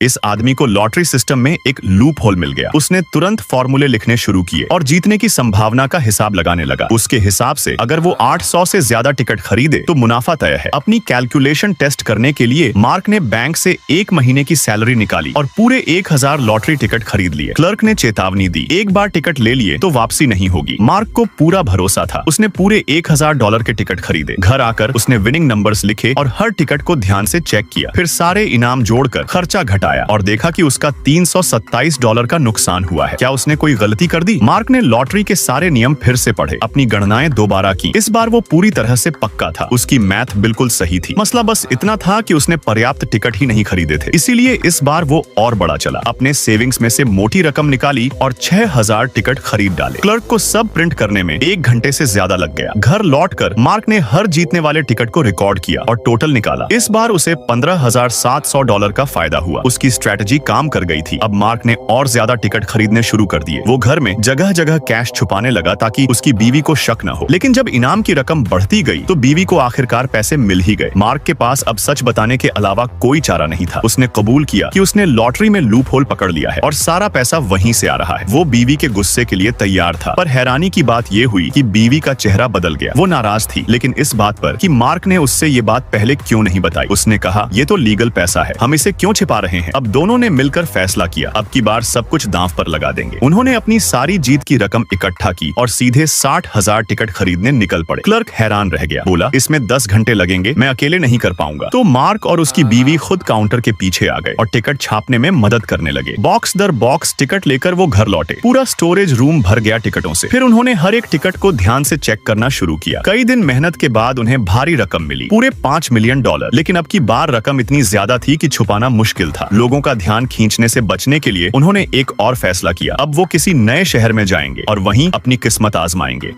इस आदमी को लॉटरी सिस्टम में एक लूप होल मिल गया। उसने तुरंत फॉर्मूले लिखने शुरू किए और जीतने की संभावना का हिसाब लगाने लगा। उसके हिसाब से अगर वो 800 से ज्यादा टिकट खरीदे तो मुनाफा तय है। अपनी कैलकुलेशन टेस्ट करने के लिए मार्क ने बैंक से 1 महीने की सैलरी निकाली और पूरे 1000 लॉटरी टिकट खरीद लिए। क्लर्क ने चेतावनी दी, एक बार टिकट ले लिए तो वापसी नहीं होगी। मार्क को पूरा भरोसा था। उसने पूरे $1000 के टिकट खरीदे। घर आकर उसने विनिंग नंबर्स लिखे और हर टिकट को ध्यान से चेक किया। फिर सारे इनाम जोड़कर खर्चा घटाया और देखा कि उसका $327 का नुकसान हुआ है। क्या उसने कोई गलती कर दी? मार्क ने लॉटरी के सारे नियम फिर से पढ़े, अपनी गणनाएं दोबारा की। इस बार वो पूरी तरह से पक्का था। उसकी मैथ बिल्कुल सही थी। मसला बस इतना था कि उसने पर्याप्त टिकट ही नहीं खरीदे थे। इसीलिए इस बार वो और बड़ा चला। अपने सेविंग्स में से मोटी रकम निकाली और 6000 टिकट खरीद डाले। क्लर्क को सब प्रिंट करने में 1 घंटे से ज्यादा लग गया। घर लौटकर मार्क ने हर जीतने वाले टिकट को रिकॉर्ड किया और टोटल निकाला। इस बार उसे $15,700 का फायदा हुआ। उसकी स्ट्रेटजी काम कर गई थी। अब मार्क ने और ज्यादा टिकट खरीदने शुरू कर दिए। वो घर में जगह जगह कैश छुपाने लगा ताकि उसकी बीवी को शक न हो। लेकिन जब इनाम की रकम बढ़ती गई तो बीवी को आखिरकार पैसे मिल ही गए। मार्क के पास अब सच बताने के अलावा कोई चारा नहीं था। उसने कबूल किया कि उसने लॉटरी में लूप होल पकड़ लिया है और सारा पैसा वहीं से आ रहा है। वो बीवी के गुस्से के लिए तैयार था, पर हैरानी की बात ये हुई कि बीवी का चेहरा बदल गया। वो नाराज थी, लेकिन इस बात पर कि मार्क ने उससे ये बात पहले क्यों नहीं बताई। उसने कहा, ये तो लीगल पैसा है, हम इसे क्यों छिपा रहे हैं। अब दोनों ने मिलकर फैसला किया, अब की बार सब कुछ दांव पर लगा देंगे। उन्होंने अपनी सारी जीत की रकम इकट्ठा की और सीधे 60,000 टिकट खरीदने निकल पड़े। क्लर्क हैरान रह गया, बोला, इसमें 10 घंटे लगेंगे, मैं अकेले नहीं कर पाऊंगा। तो मार्क और उसकी बीवी खुद काउंटर के पीछे आ गए और टिकट छापने में मदद करने लगे। बॉक्स दर बॉक्स टिकट लेकर वो घर लौटे। पूरा स्टोरेज रूम भर गया टिकटों से। फिर उन्होंने हर एक टिकट को ध्यान से चेक करना शुरू किया। कई दिन मेहनत के बाद उन्हें भारी रकम मिली, पूरे $5 मिलियन। लेकिन अब की बार रकम इतनी ज्यादा थी कि छुपाना मुश्किल था। लोगों का ध्यान खींचने से बचने के लिए उन्होंने एक और फैसला किया। अब वो किसी नए शहर में जाएंगे और वहीं अपनी किस्मत आजमाएंगे।